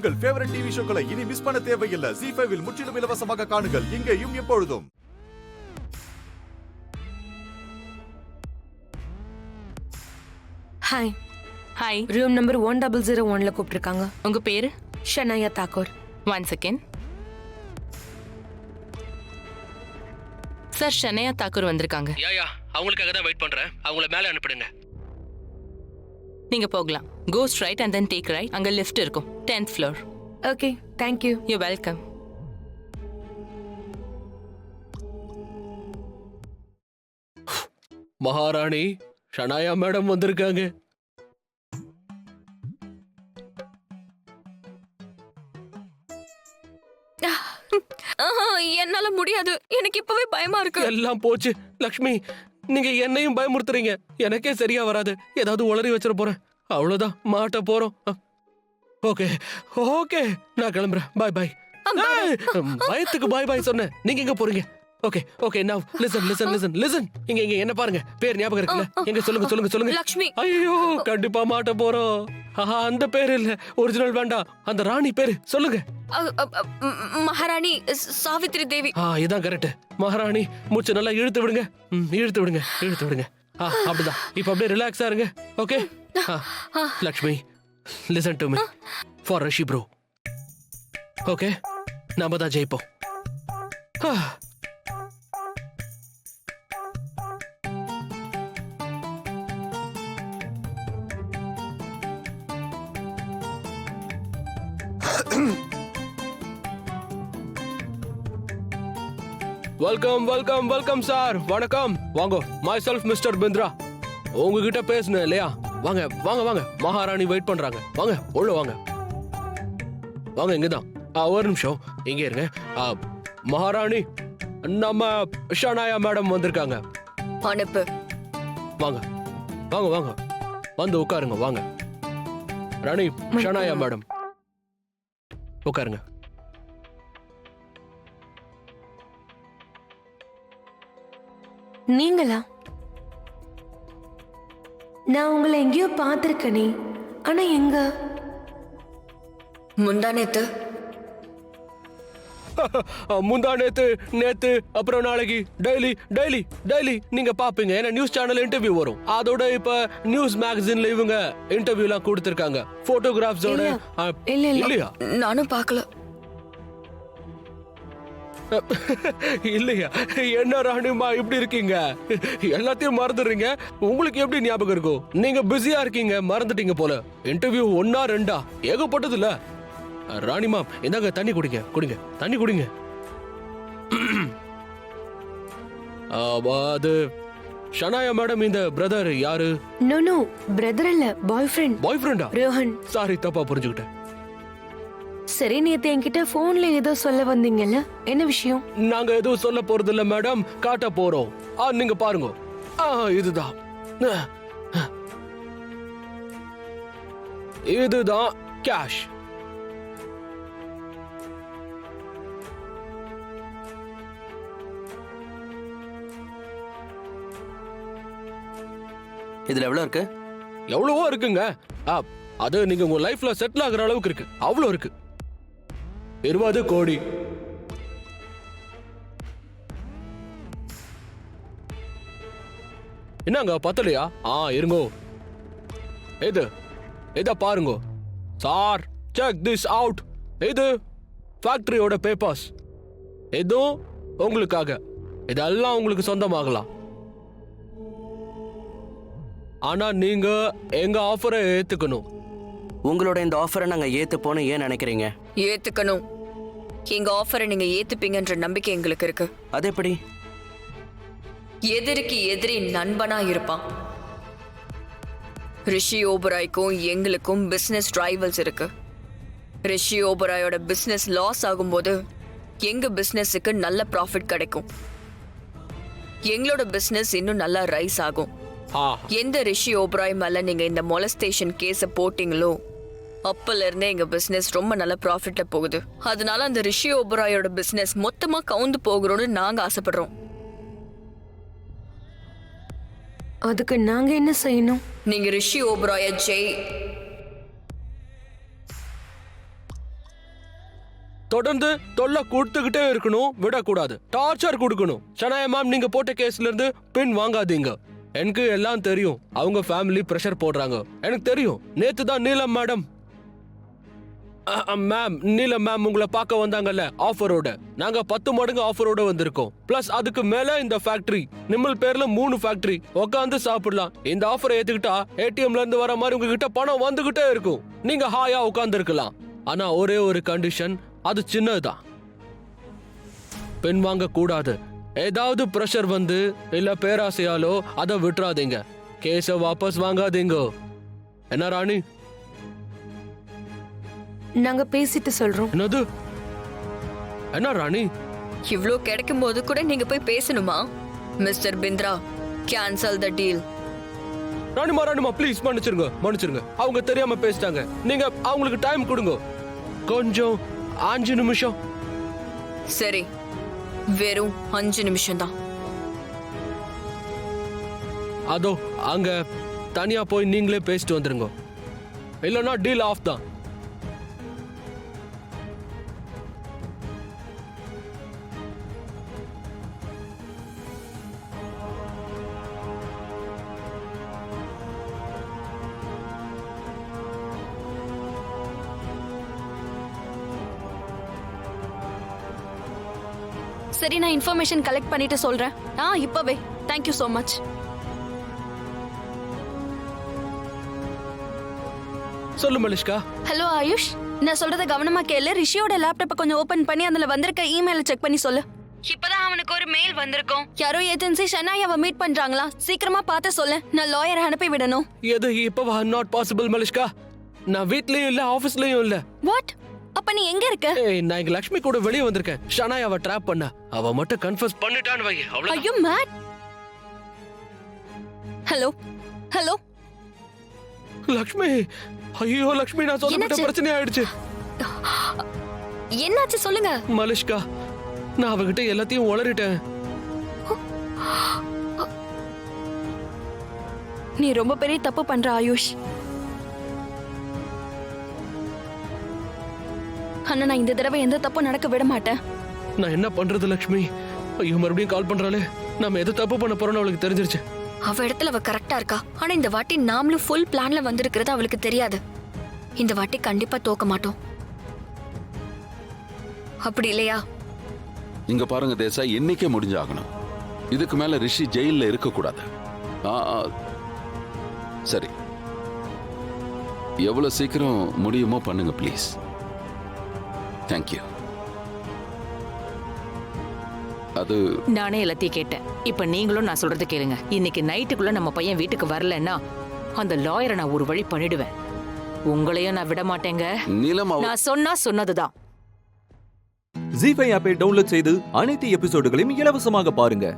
உங்கள் favourite TV ஷோக்களை இனி miss பண்ண தேவையில்லை. ZEE5 இல் முற்றிலும் இலவசமாக காணுங்கள். இங்கேயும் எப்பொழுதும். ஹாய். ஹாய். ரூம் நம்பர் 1001ல கூப்பிட்டிருக்காங்க. உங்க பேரு? ஷனாயா தாக்கூர். 1 செகண்ட். சார், ஷனாயா தாக்கூர் வந்திருக்காங்க. யா அவங்களுக்காக தான் வெயிட் பண்றேன். அவங்கள மேலே அனுப்பிடுங்க. நீங்க போகலாம். Go straight and then take right. அங்க லிஃப்ட் இருக்கும். 10th floor. Okay, thank you. You welcome. Maharani Shanaya madam வந்திருக்காங்க. என்னால முடியாது. எனக்கு இப்பவே பயமா இருக்கு. எல்லாம் போச்சு லக்ஷ்மி. நீங்க என்னையும் பயமுறுத்துறீங்க. எனக்கே சரியா வராது. ஏதாவது உளறி வச்சிட போறேன். அவ்வளவுதான், மாட்ட போறோம். ஓகே ஓகே, நான் கிளம்புறேன். பாய் பாய். பயத்துக்கு பாய் பாய் சொன்னேன். நீங்க எங்க போறீங்க? ஓகே ஓகே, நவ லிசன் லிசன் லிசன் லிசன். இங்க இங்க என்ன பாருங்க. பேர் ஞாபகம் இருக்குல்ல? எங்க சொல்லுங்க சொல்லுங்க சொல்லுங்க. லக்ஷ்மி. ஐயோ, கண்டிப்பா மாட்ட போறோம். அந்த பேர் இல்ல, ஒரிஜினல் வேண்டாம். அந்த ராணி பேரு சொல்லுங்க. மகாராணி சாவித்ரி தேவி. இதான் கரெக்ட். மகாராணி, மூச்சு நல்லா இழுத்து விடுங்க. இழுத்து விடுங்க, இழுத்து விடுங்க. அப்படிதான். இப்ப அப்படியே ரிலாக்ஸா இருங்க. Okay. Lakshmi, listen to me for Rishi bro. Okay, நாம தான் ஜெயிப்போம். Welcome welcome welcome sir. வணக்கம். வாங்க. My self mister Bindra. உங்ககிட்ட பேசணும் இல்லையா? வாங்க வாங்க வாங்க. மகாராணி வெயிட் பண்றாங்க. வாங்க உள்ள வாங்க. வாங்க, இங்கதான். ஒரு நிமிஷம் இங்கே இருங்க. மகாராணி, நம்ம ஷனாயா மேடம் வந்திருக்காங்க. அனுப்பு. வாங்க வாங்க வாங்க, வந்து உட்காருங்க. வாங்க ராணி, ஷனாயா மேடம் உட்காருங்க. நீங்களா? நான் உங்களை எங்கேயோ பார்த்திருக்கனே, ஆனா எங்க? முந்தானேத்து. முந்தானேத்து, நேத்து, அப்புறம் நாளைக்கு. டெய்லி டெய்லி டெய்லி நீங்க பாப்பீங்க. ஏன்னா நியூஸ் சேனல் இன்டர்வியூ வரும். அதோட இப்ப நியூஸ் மேகசின்ல இவங்க இன்டர்வியூ எல்லாம் கொடுத்திருக்காங்க. போட்டோகிராஃப்ஸோட. இல்லையா? நானும் பார்க்கல. இல்லையா? என்ன ராணிமா இப்படி இருக்கீங்க? எல்லாத்தையும் மறந்துடுறீங்க. உங்களுக்கு எப்படி ஞாபகம் இருக்கும்? நீங்க பிஸியா இருக்கீங்க, மறந்துட்டீங்க போல. இன்டர்வியூ 1 2 ஏகப்பட்டது இல்ல. ராணிமா, இந்தாங்க தண்ணி குடிங்க. குடிங்க, தண்ணி குடிங்க. அது ஷனாயா மேடம், இந்த பிரதர் யாரு? நோ நோ, பிரதர் இல்ல, பாய் ஃப்ரெண்ட். பாய் ஃப்ரெண்டா? ரோஹன். சாரி, தப்பா புரிஞ்சுக்கிட்டேன். சரி, நேத்து என்கிட்ட போன்ல ஏதோ சொல்ல வந்தீங்கல்ல, என்ன விஷயம்? நாங்க எதுவும் சொல்ல போறது இல்ல மேடம், காட்ட போறோம். நீங்க பாருங்க. இதுதான் இதுதான் கேஷ். இதுல எவ்வளவு இருக்கு? எவ்வளவோ இருக்குங்க. அது நீங்க உங்க லைஃப்ல செட்டில் ஆகுற அளவுக்கு இருக்கு. அவ்வளவு இருக்கு. 20 கோடி. என்னங்க பத்தலையா? இருங்கோ. இத பாருங்க சார். Check this out. இது ஃபேக்டரியோட பேப்பர்ஸ். இதுவும் உங்களுக்காக. இதெல்லாம் உங்களுக்கு சொந்தமாகலாம். ஆனா நீங்க எங்க ஆஃபரை ஏத்துக்கணும். உங்களோட இந்த ஆஃபரை நாங்க ஏத்துப்போன்னு ஏன் நினைக்கிறீங்க? ஏத்துக்கணும். எங்க ஆஃபரை நீங்க ஏத்துப்பீங்கன்ற நம்பிக்கை எங்களுக்கு இருக்கு. அது எப்படி? எதிரிக்கு எதிரி நண்பனா இருப்பான். ரிஷி ஓபராய்க்கும் எங்களுக்கும் பிசினஸ் ரைவல்ஸ் இருக்கு. ரிஷி ஓபராயோட பிசினஸ் லாஸ் ஆகும்போது எங்க பிசினஸுக்கு நல்ல ப்ராஃபிட் கிடைக்கும். எங்களோட பிசினஸ் இன்னும் நல்லா ரைஸ் ஆகும். எந்த ரிஷி ஓபராய் மேல நீங்க இந்த மொலஸ்டேஷன் கேஸ போட்டீங்களோ அப்பல இருந்தே எங்க பிசினஸ் ரொம்ப நல்ல ப்ராஃபிட்ல போகுது. அதனால அந்த ரிஷி ஓபராயோட பிசினஸ் மொத்தமா கவுந்து போகிறோம்னு நாங்க ஆசைப்படுறோம். அதுக்கு நாங்க என்ன செய்யணும்? நீங்க ரிஷி ஓபராய தொடர்ந்து தொல்லை கொடுத்துக்கிட்டே இருக்கணும், விடக்கூடாது. டார்ச்சர் கொடுக்கணும். ஷனாயா மேம், நீங்க போட்ட கேஸ்ல இருந்து பின் வாங்காதீங்க. எனக்கு எல்லாம் தெரியும். அவங்க ஃபேமிலி பிரஷர் போடுறாங்க, எனக்கு தெரியும். நேத்து தான் நீலம் மேடம் மேம் நீலம் மேம் உங்களை பார்க்க வந்தாங்கல்ல ஆஃபரோட. நாங்க 10 மடங்கு ஆஃபரோட வந்திருக்கோம். பிளஸ் அதுக்கு மேல இந்த ஃபேக்டரி, நிம்மல் பேர்ல 3 ஃபேக்டரி, உட்காந்து சாப்பிடலாம். இந்த ஆஃபரை ஏத்துக்கிட்டா ஏடிஎம்ல இருந்து வர மாதிரி உங்ககிட்ட பணம் வந்துகிட்டே இருக்கும். நீங்க ஹாயா உட்கார்ந்து இருக்கலாம். ஆனா ஒரே ஒரு கண்டிஷன், அது சின்னதுதான். பெண் வாங்க கூடாது. ஏதாவது பிரஷர் வந்து இல்ல பேராசையாலோ அதை விட்டுறாதீங்க. கேஸ வாபஸ் வாங்காதீங்க. என்ன ராணி? நாங்க பேசிட்டு சொல்றோம். என்னது? என்ன ராணி? இவ்ளோ கிடைக்கும் போது கூட நீங்க போய் பேசணுமா? Mister Bindra, cancel the deal. ராணிமா ப்ளீஸ் மன்னிச்சிருங்க. அவங்க தெரியாம பேசிட்டாங்க. நீங்க அவங்களுக்கு டைம் கொடுங்க, கொஞ்சம் 5 நிமிஷம். சரி, வெறும் 5 நிமிஷம் தான். அதோ அங்க தனியா போய் நீங்களே பேசிட்டு வந்துருங்க, இல்லனா டீல் ஆஃப் தான். சரி, நான் இன்ஃபர்மேஷன் கலெக்ட் பண்ணிட்டு சொல்றேன். இப்பவே. Thank you so much. சொல்லு மலிஷ்கா. ஹலோ ஆயுஷ், நான் சொல்றத கவனமா கேளு. ரிஷியோட லேப்டாப்பை கொஞ்சம் ஓபன் பண்ணி அதுல வந்திருக்க இமெயிலை செக் பண்ணி சொல்லு. இப்பதான் அவனுக்கு ஒரு மெயில் வந்திருக்கும். யாரோ ஏஜென்சி ஷனாயாவை மீட் பண்றாங்களா? சீக்கிரமா பார்த்து சொல்லு. நான் லாயரை அனுப்பி விடணும். எது இப்பவா? Not possible Malishka. நான் வீட்லயும் இல்ல, ஆபீஸ்லயும் இல்ல. வாட்? அப்ப நீ எங்க இருக்க? நான் இங்க லக்ஷ்மி கூட வெளிய வந்திருக்கேன். ஷனாயாவை ட்ராப் பண்ண. அவ மட்டும் கன்ஃபஸ் பண்ணிட்டான்னு வை, அவ்வளவுதான். ஐயோ மேட். ஹலோ லக்ஷ்மி, ஐயோ லக்ஷ்மி, நான் சொல்ல பிரச்சனை ஆயிடுச்சு. என்னாச்சு சொல்லுங்க. மலிஷ்கா, நான் அவகிட்ட எல்லாத்தையும் உளறிட்டேன். நீ ரொம்ப பெரிய தப்பு பண்ற ஆயுஷ். ஆனா நான் இந்த தடவை எந்த தப்பும் நடக்க விட மாட்டேன். நான் என்ன பண்றது லக்ஷ்மி? ஐயோ மறுபடியும் கால் பண்றாளே. நாம எது தப்பு பண்ண போறோம்னு அவளுக்கு தெரிஞ்சிருச்சு. அவ இடத்துல அவ கரெக்டா இருக்கா. ஆனா இந்த வாட்டி நாமளும் ஃபுல் பிளான்ல வந்திருக்கிறது அவளுக்கு தெரியாது. இந்த வாட்டி கண்டிப்பா தோக்க மாட்டோம். அப்படி இல்லையா? இங்க பாருங்க தேசா, இன்னைக்கே முடிஞ்சாகணும். இதுக்கு மேல ரிஷி ஜெயில இருக்க கூடாது. சரி, எவ்வளவு சீக்கிரம் முடியுமோ பண்ணுங்க ப்ளீஸ். தேங்க்யூ. அது நானே எல்லாத்தையும் கேட்டேன். இப்ப நீங்களும் நான் சொல்றது கேளுங்க. இன்னைக்கு நைட்டுக்குள்ள நம்ம பையன் வீட்டுக்கு வரலன்னா அந்த லாயரை நான் ஒரு வழி பண்ணிடுவேன். உங்களையும் நான் விட மாட்டேங்க. நீலம், நான் சொன்னதுதான். ஜீ5 ஆப்பை டவுன்லோட் செய்து அனைத்து எபிசோடுகளையும் இலவசமாக பாருங்க.